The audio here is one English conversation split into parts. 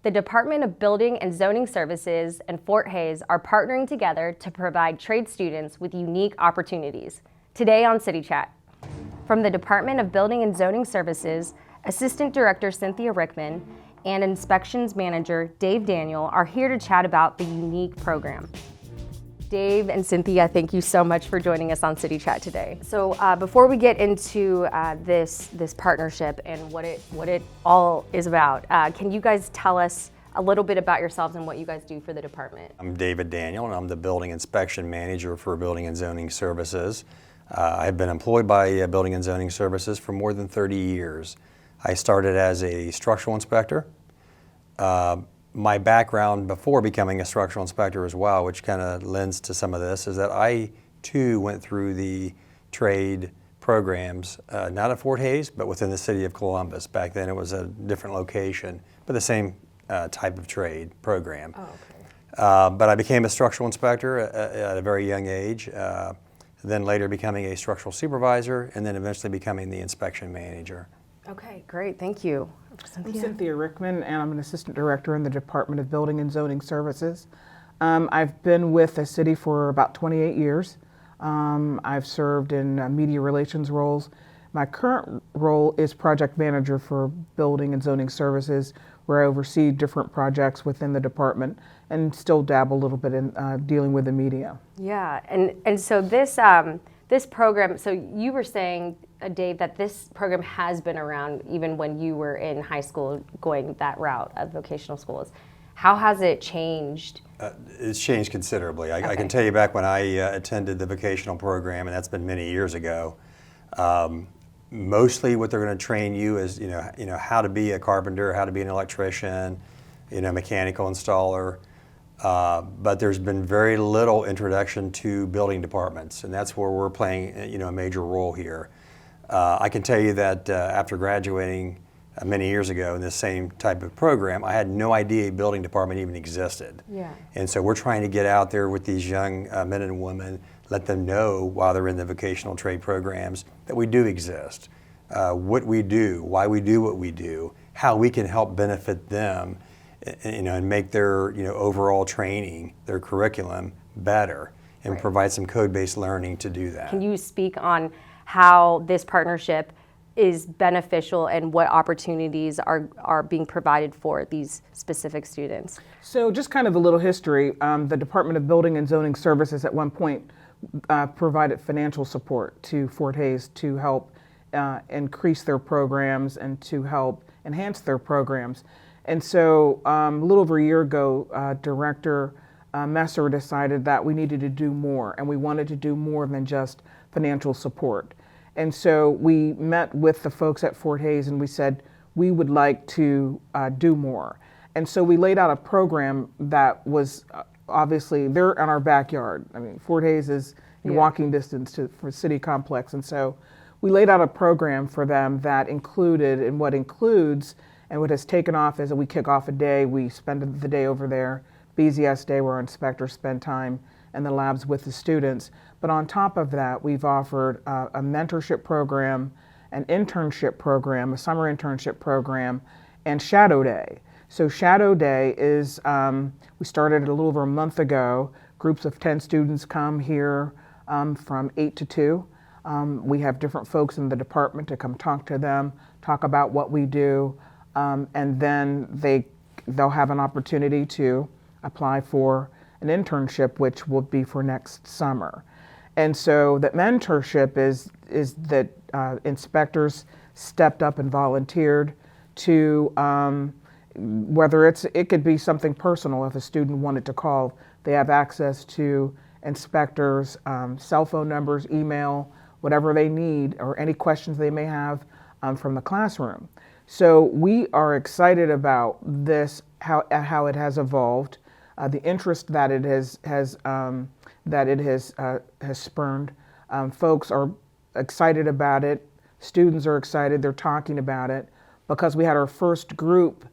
The Department of Building and Zoning Services and Fort Hays are partnering together to provide trade students with unique opportunities. Today on City Chat. From the Department of Building and Zoning Services, Assistant Director Cynthia Rickman and Inspections Manager Dave Daniel are here to chat about the unique program. Dave and Cynthia, thank you so much for joining us on City Chat today. So before we get into this partnership and what it all is about, can you guys tell us a little bit about yourselves and what you guys do for the department? I'm David Daniel, and I'm the Building Inspection Manager for Building and Zoning Services. I have been employed by Building and Zoning Services for more than 30 years. I started as a structural inspector. My background before becoming a structural inspector as well, which kind of lends to some of this, is that I too went through the trade programs, not at Fort Hays, but within the city of Columbus. Back then it was a different location, but the same type of trade program. Oh, okay. But I became a structural inspector at a very young age, then later becoming a structural supervisor, and then eventually becoming the inspection manager. Okay, great, thank you. I'm Cynthia Rickman, and I'm an assistant director in the Department of Building and Zoning Services. I've been with the city for about 28 years. I've served in media relations roles. My current role is project manager for Building and Zoning Services, where I oversee different projects within the department and still dabble a little bit in dealing with the media. Yeah, and so this program, so you were saying, Dave, that this program has been around even when you were in high school going that route of vocational schools. How has it changed? It's changed considerably. I Okay. can tell you back when I attended the vocational program, and that's been many years ago, mostly what they're going to train you is, you know, how to be a carpenter, how to be an electrician, mechanical installer. But there's been very little introduction to building departments, and that's where we're playing, a major role here. I can tell you that after graduating many years ago in this same type of program, I had no idea a building department even existed. Yeah. And so we're trying to get out there with these young men and women, let them know while they're in the vocational trade programs that we do exist, what we do, why we do what we do, how we can help benefit them, and make their overall training, their curriculum better, and Right. provide some code-based learning to do that. Can you speak on how this partnership is beneficial and what opportunities are being provided for these specific students? So just kind of a little history. The Department of Building and Zoning Services at one point provided financial support to Fort Hays to help increase their programs and to help enhance their programs. And so a little over a year ago, Director Messer decided that we needed to do more, and we wanted to do more than just financial support. And so we met with the folks at Fort Hays and we said, we would like to do more. And so we laid out a program that was obviously, they're in our backyard. I mean, Fort Hays is in walking distance for City Complex. And so we laid out a program for them that included, and what includes, and what has taken off is that we kick off a day, we spend the day over there, BZS day, where our inspectors spend time in the labs with the students. But on top of that, we've offered a mentorship program, an internship program, a summer internship program, and Shadow Day. So Shadow Day is, we started it a little over a month ago. Groups of 10 students come here from 8 to 2. We have different folks in the department to come talk to them, talk about what we do, and then they'll have an opportunity to apply for an internship, which will be for next summer. And so that mentorship is that inspectors stepped up and volunteered to, whether it could be something personal. If a student wanted to call, they have access to inspectors' cell phone numbers, email, whatever they need, or any questions they may have from the classroom. So we are excited about this, how it has evolved, the interest that it has spurned. Folks are excited about it. Students are excited. They're talking about it because we had our first group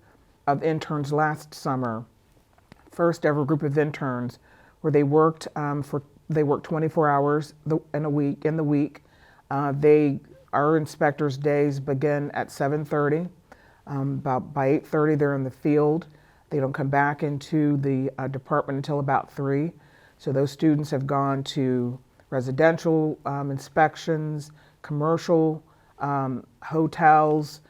of interns last summer, first ever group of interns, where they worked 24 hours in the week. Our inspectors' days begin at 7:30. By 8:30, they're in the field. They don't come back into the department until about 3. So those students have gone to residential inspections, commercial, hotels.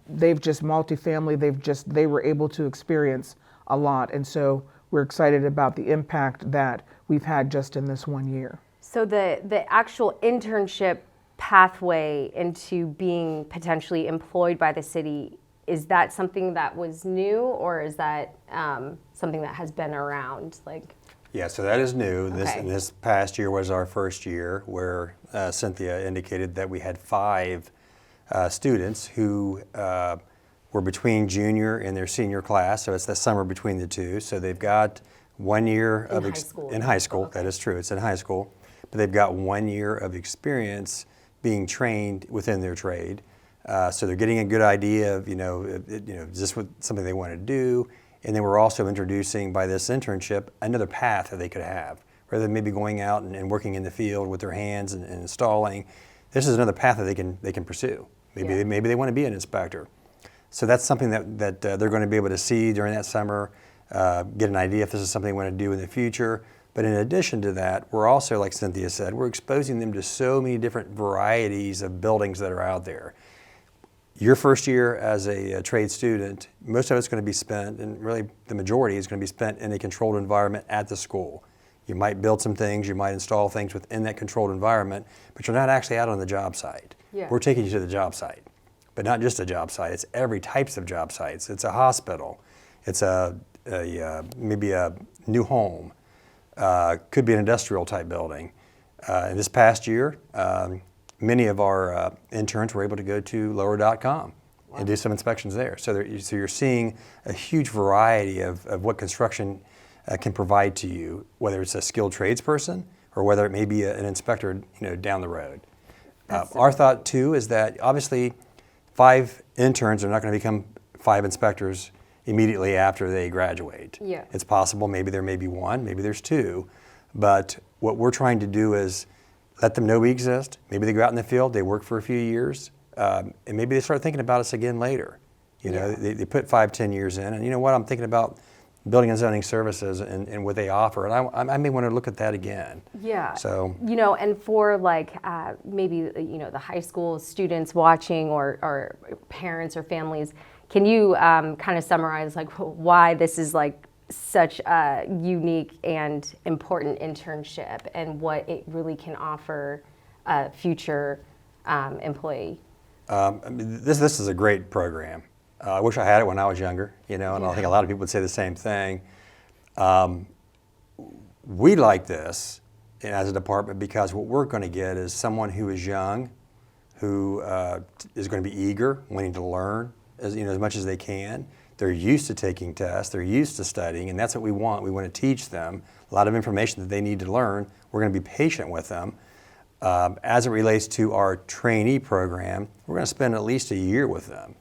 They've just multifamily. They were able to experience a lot. And so we're excited about the impact that we've had just in this 1 year. So the actual internship pathway into being potentially employed by the city, is that something that was new, or is that something that has been around? Yeah, so that is new. Okay. This past year was our first year where Cynthia indicated that we had 5 students who were between junior and their senior class, so it's the summer between the two. So they've got 1 year of high school. in high school. Okay. That is true. It's in high school, but they've got 1 year of experience being trained within their trade. So they're getting a good idea of is this something they want to do, and then we're also introducing by this internship another path that they could have, rather than maybe going out and working in the field with their hands and installing. This is another path that they can pursue. Maybe they want to be an inspector. So that's something that they're going to be able to see during that summer, get an idea if this is something they want to do in the future. But in addition to that, we're also, like Cynthia said, we're exposing them to so many different varieties of buildings that are out there. Your first year as a trade student, most of it's going to be spent, and really the majority is going to be spent in a controlled environment at the school. You might build some things, you might install things within that controlled environment, but you're not actually out on the job site. Yeah. We're taking you to the job site, but not just a job site. It's every types of job sites. It's a hospital. It's maybe a new home. Could be an industrial type building. In this past year, many of our interns were able to go to lower.com and do some inspections there. So you're seeing a huge variety of what construction can provide to you, whether it's a skilled tradesperson or whether it may be an inspector down the road. Our thought too is that obviously 5 interns are not going to become 5 inspectors immediately after they graduate. Yeah. It's possible maybe there may be 1, maybe there's 2, but what we're trying to do is let them know we exist. Maybe they go out in the field, they work for a few years, and maybe they start thinking about us again later. They put 5-10 years in, and you know what, I'm thinking about building and zoning services and what they offer, and I may want to look at that again. Yeah. So and for maybe the high school students watching or parents or families, can you kind of summarize why this is such a unique and important internship and what it really can offer a future employee? This is a great program. I wish I had it when I was younger, and I think a lot of people would say the same thing. We like this as a department because what we're going to get is someone who is young, who is going to be eager, wanting to learn as much as they can. They're used to taking tests, they're used to studying, and that's what we want. We want to teach them a lot of information that they need to learn. We're going to be patient with them. As it relates to our trainee program, we're going to spend at least a year with them,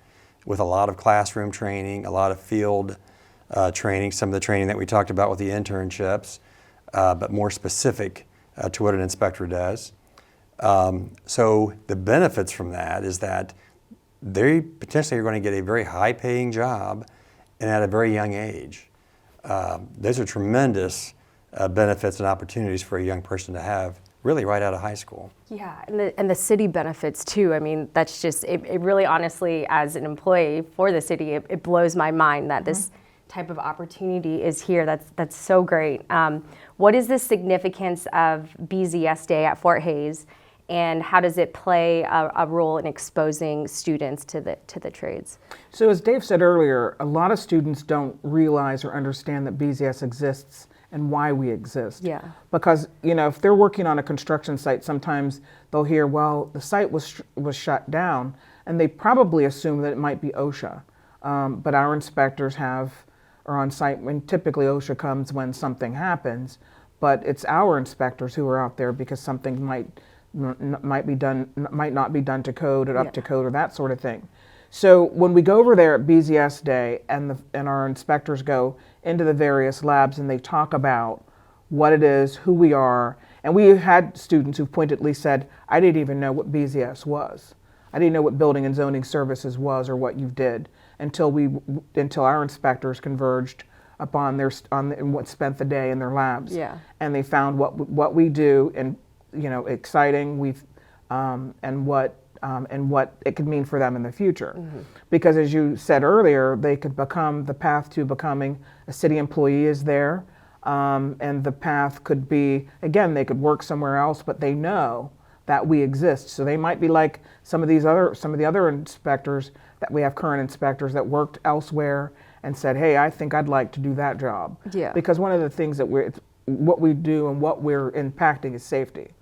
with a lot of classroom training, a lot of field training, some of the training that we talked about with the internships, but more specific to what an inspector does. So the benefits from that is that they potentially are going to get a very high-paying job and at a very young age. Those are tremendous benefits and opportunities for a young person to have really right out of high school. Yeah, and the city benefits too. I mean, that's just, it really honestly, as an employee for the city, it blows my mind that this type of opportunity is here. That's so great. What is the significance of BZS Day at Fort Hays, and how does it play a role in exposing students to the trades? So as Dave said earlier, a lot of students don't realize or understand that BZS exists and why we exist. Yeah. Because if they're working on a construction site, sometimes they'll hear, well, the site was shut down, and they probably assume that it might be OSHA. But our inspectors are on site when typically OSHA comes when something happens, but it's our inspectors who are out there because something might not be done to code or up to code or that sort of thing. So when we go over there at BZS Day and our inspectors go into the various labs and they talk about what it is, who we are, and we had students who pointedly said, I didn't even know what BZS was. I didn't know what Building and Zoning Services was or what you did. until our inspectors converged upon what spent the day in their labs. Yeah. And they found what we do and exciting. And what it could mean for them in the future. Mm-hmm. Because as you said earlier, they could become, the path to becoming a city employee is there. And the path could be, again, they could work somewhere else, but they know that we exist. So they might be like some of the other inspectors that we have, current inspectors that worked elsewhere and said, hey, I think I'd like to do that job. Yeah. Because one of the things that what we do and what we're impacting is safety.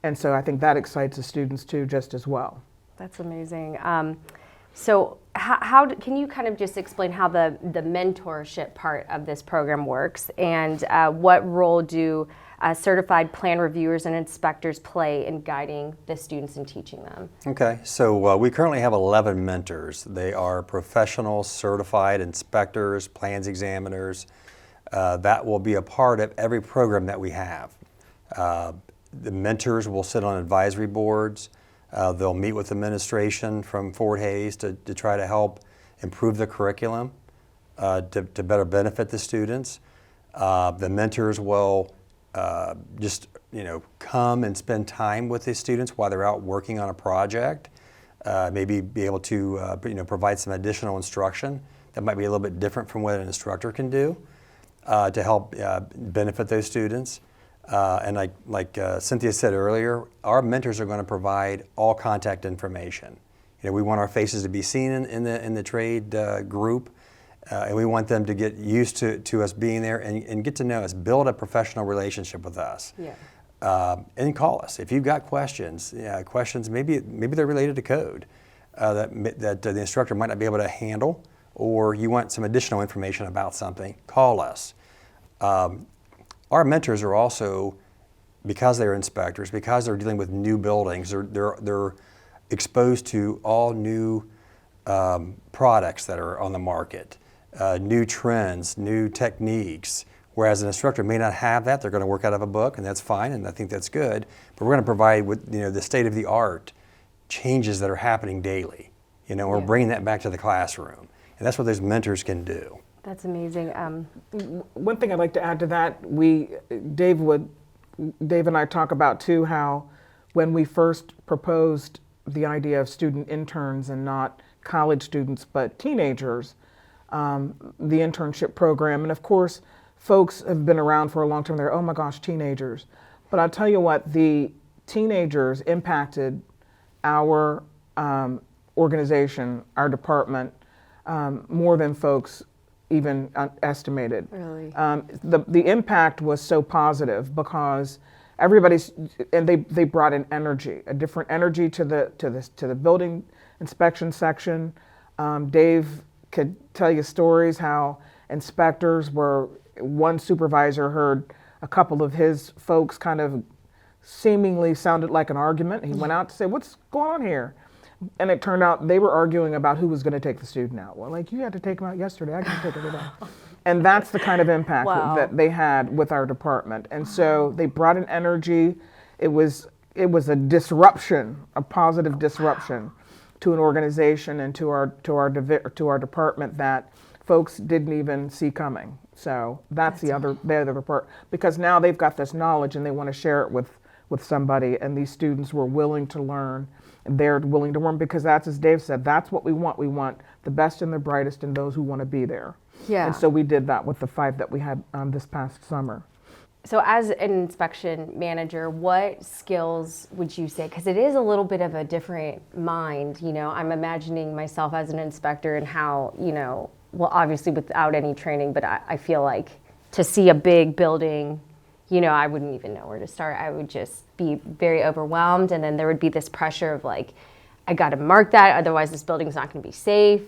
And so I think that excites the students too, just as well. That's amazing. So how can you kind of just explain how the mentorship part of this program works, and what role do certified plan reviewers and inspectors play in guiding the students and teaching them? Okay, so we currently have 11 mentors. They are professional certified inspectors, plans examiners, that will be a part of every program that we have. The mentors will sit on advisory boards. They'll meet with administration from Fort Hays to try to help improve the curriculum, to better benefit the students. The mentors will just come and spend time with the students while they're out working on a project. Maybe be able to provide some additional instruction that might be a little bit different from what an instructor can do, to help benefit those students. And like Cynthia said earlier, our mentors are going to provide all contact information. We want our faces to be seen in the trade group, and we want them to get used to us being there and get to know us, build a professional relationship with us. Yeah. And call us if you've got questions. Questions maybe they're related to code that the instructor might not be able to handle, or you want some additional information about something. Call us. Our mentors are also, because they're inspectors, because they're dealing with new buildings, they're exposed to all new products that are on the market, new trends, new techniques. Whereas an instructor may not have that. They're going to work out of a book, and that's fine, and I think that's good. But we're going to provide with the state of the art changes that are happening daily. We're bringing that back to the classroom, and that's what those mentors can do. That's amazing. One thing I'd like to add to that, Dave and I talk about too how when we first proposed the idea of student interns and not college students but teenagers, the internship program, and of course folks have been around for a long time, they're, oh my gosh, teenagers. But I'll tell you what, the teenagers impacted our organization, our department, more than folks even estimated. Really? The impact was so positive because they brought an energy, a different energy to the building inspection section. Dave could tell you stories how inspectors one supervisor heard a couple of his folks kind of seemingly sounded like an argument. He went out to say, what's going on here? And it turned out they were arguing about who was going to take the student out. Well, like, you had to take him out yesterday. I can take him out. And that's the kind of impact that they had with our department. And so they brought an energy. It was a disruption, a positive disruption to an organization and to our department that folks didn't even see coming. So that's the other part, because now they've got this knowledge and they want to share it with somebody, and these students were willing to learn. They're willing to learn because that's, as Dave said, that's what we want. We want the best and the brightest and those who want to be there. Yeah. And so we did that with the 5 that we had this past summer. So as an inspection manager, what skills would you say, because it is a little bit of a different mind, I'm imagining myself as an inspector and how, well, obviously without any training, but I feel like to see a big building, I wouldn't even know where to start. I would just be very overwhelmed, and then there would be this pressure of like, I got to mark that, otherwise this building's not going to be safe.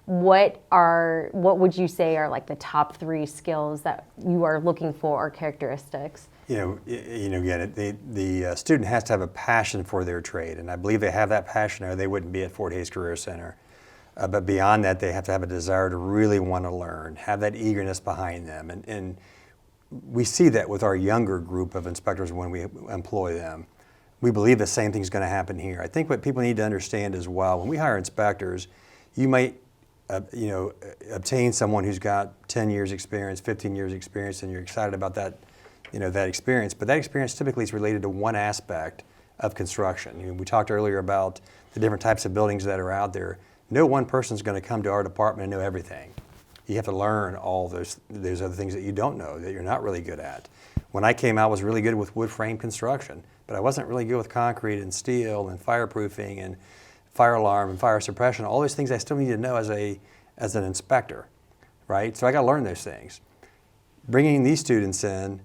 What would you say are like the top 3 skills that you are looking for or characteristics? Again, the student has to have a passion for their trade, and I believe they have that passion or they wouldn't be at Fort Hays Career Center. But beyond that, they have to have a desire to really want to learn, have that eagerness behind them. And we see that with our younger group of inspectors when we employ them. We believe the same thing's going to happen here. I think what people need to understand as well, when we hire inspectors, you might obtain someone who's got 10 years experience, 15 years experience, and you're excited about that, that experience. But that experience typically is related to one aspect of construction. We talked earlier about the different types of buildings that are out there. No one person's going to come to our department and know everything. You have to learn all those other things that you don't know, that you're not really good at. When I came out, I was really good with wood frame construction, but I wasn't really good with concrete and steel and fireproofing and fire alarm and fire suppression. All those things I still need to know as an inspector, right? So I got to learn those things. Bringing these students in,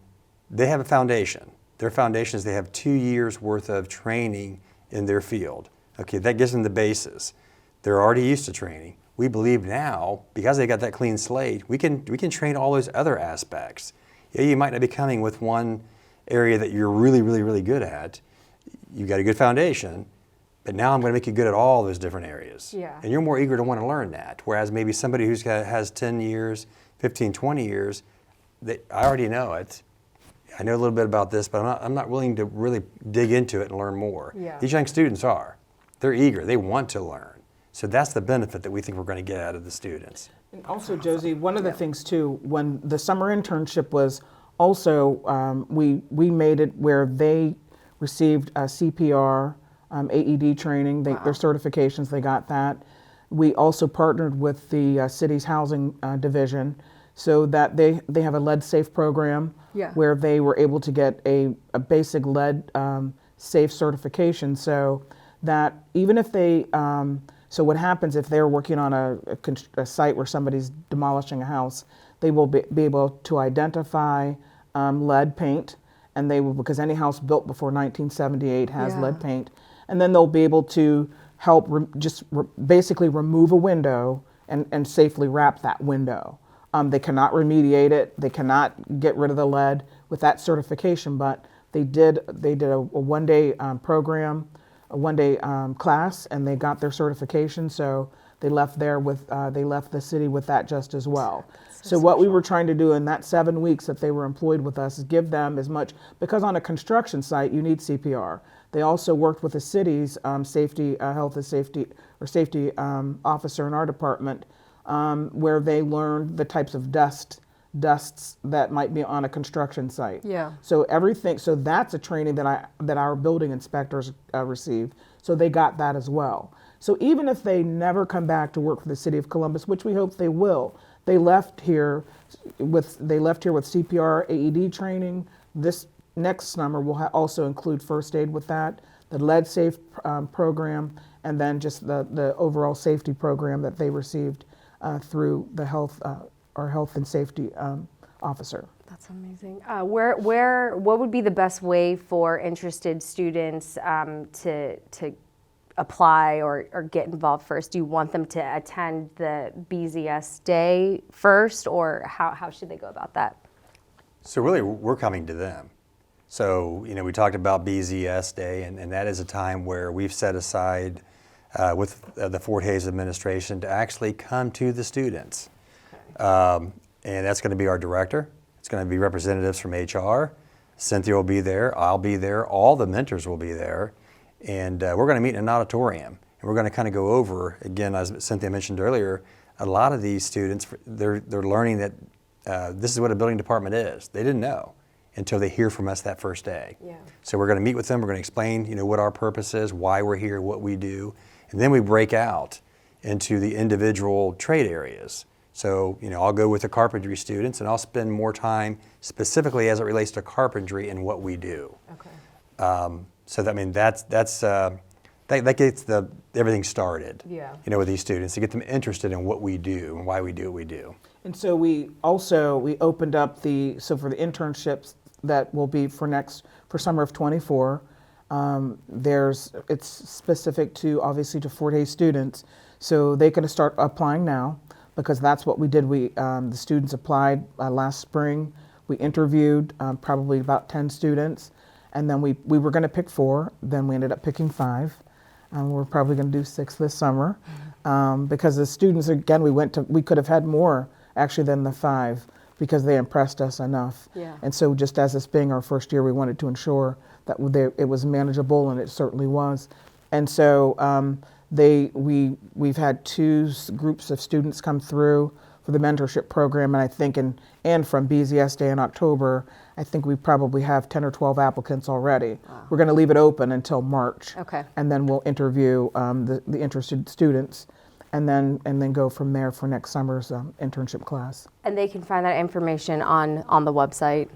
they have a foundation. Their foundation is they have 2 years worth of training in their field. Okay, that gives them the basis. They're already used to training. We believe now, because they got that clean slate, we can train all those other aspects. Yeah, you might not be coming with one area that you're really, really, really good at. You've got a good foundation, but now I'm going to make you good at all those different areas. Yeah. And you're more eager to want to learn that. Whereas maybe somebody has 10 years, 15, 20 years, I already know it. I know a little bit about this, but I'm not willing to really dig into it and learn more. Yeah. These young students are. They're eager. They want to learn. So that's the benefit that we think we're going to get out of the students. And also, Josie, one of the things too, when the summer internship was also, we made it where they received CPR, AED training, their certifications, they got that. We also partnered with the city's housing division so that they have a lead safe program where they were able to get a basic lead safe certification, so that even if they, so what happens if they're working on a site where somebody's demolishing a house, they will be able to identify lead paint, and they will, because any house built before 1978 has lead paint, and then they'll be able to help basically remove a window and safely wrap that window. They cannot remediate it, they cannot get rid of the lead with that certification, but they did a one-day program, a one-day class, and they got their certification. So they left the city with that just as well. So what we were trying to do in that 7 weeks that they were employed with us is give them as much, because on a construction site you need CPR. They also worked with the city's safety officer in our department, where they learned the types of dusts that might be on a construction site. Yeah. So that's a training that our building inspectors received. So they got that as well. So even if they never come back to work for the city of Columbus, which we hope they will, they left here with CPR, AED training. This next summer will also include first aid with that, the lead safe program, and then just the overall safety program that they received through the our health and safety officer. That's amazing. What would be the best way for interested students to apply or get involved first? Do you want them to attend the BZS day first, or how should they go about that? So really, we're coming to them. So, we talked about BZS day, and that is a time where we've set aside with the Fort Hays administration to actually come to the students. And that's going to be our director. It's going to be representatives from HR. Cynthia will be there. I'll be there. All the mentors will be there. And we're going to meet in an auditorium. And we're going to kind of go over, again, as Cynthia mentioned earlier, a lot of these students, they're learning that this is what a building department is. They didn't know until they hear from us that first day. Yeah. So we're going to meet with them. We're going to explain, what our purpose is, why we're here, what we do. And then we break out into the individual trade areas. So, I'll go with the carpentry students, and I'll spend more time specifically as it relates to carpentry and what we do. Okay. So that gets everything started. Yeah. With these students, to get them interested in what we do and why we do what we do. And so we opened up for the internships that will be for summer of '24. It's specific to Fort Hays students, so they can start applying now, because that's what we did. The students applied last spring. We interviewed probably about 10 students, and then we were going to pick 4. Then we ended up picking 5. We're probably going to do 6 this summer, because the students, again, we could have had more actually than the 5, because they impressed us enough. Yeah. And so, just as this being our first year, we wanted to ensure that it was manageable, and it certainly was. And so we've had two groups of students come through for the mentorship program, and I think and from BZS Day in October, I think we probably have 10 or 12 applicants already. Wow. We're going to leave it open until March, okay, and then we'll interview the interested students, and then go from there for next summer's internship class. And they can find that information on the website.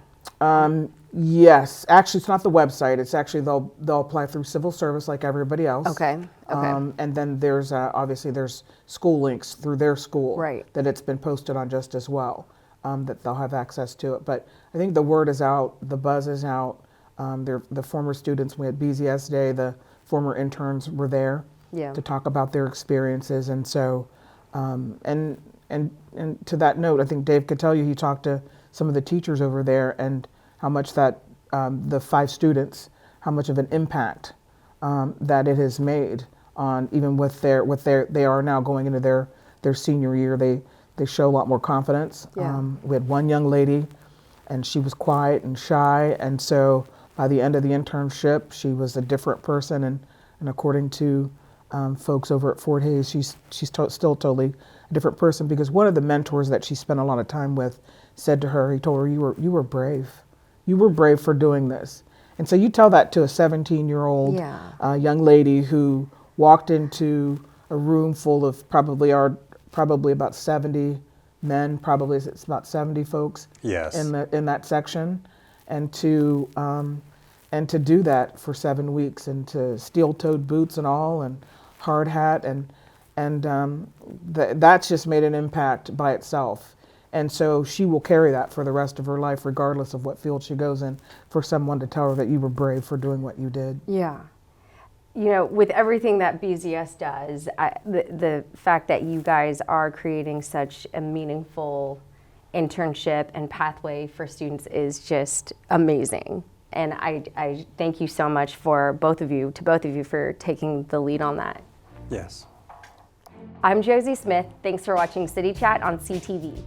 Yes, actually, it's not the website. It's actually they'll apply through civil service like everybody else. Okay. Okay. And then there's obviously there's school links through their school. Right. That it's been posted on just as well. That they'll have access to it. But I think the word is out. The buzz is out. The former students, we had BZS Day. The former interns were there. Yeah. To talk about their experiences, and so and to that note, I think Dave could tell you he talked to some of the teachers over there and how much that the 5 students, how much of an impact that it has made on even with they are now going into their senior year. They show a lot more confidence. Yeah. We had one young lady, and she was quiet and shy, and so by the end of the internship, she was a different person, and according to folks over at Fort Hays, she's still totally a different person, because one of the mentors that she spent a lot of time with said to her, he told her, you were brave. You were brave for doing this. And so you tell that to a 17-year-old Yeah. young lady who walked into a room full of probably about 70 men, probably it's about 70 folks. Yes. In that section, and to do that for 7 weeks, and to steel-toed boots and all, and hard hat, and that's just made an impact by itself. And so she will carry that for the rest of her life, regardless of what field she goes in, for someone to tell her that you were brave for doing what you did. Yeah. You know, with everything that BZS does, the fact that you guys are creating such a meaningful internship and pathway for students is just amazing. And I thank you so much to both of you for taking the lead on that. Yes. I'm Josie Smith. Thanks for watching City Chat on CTV.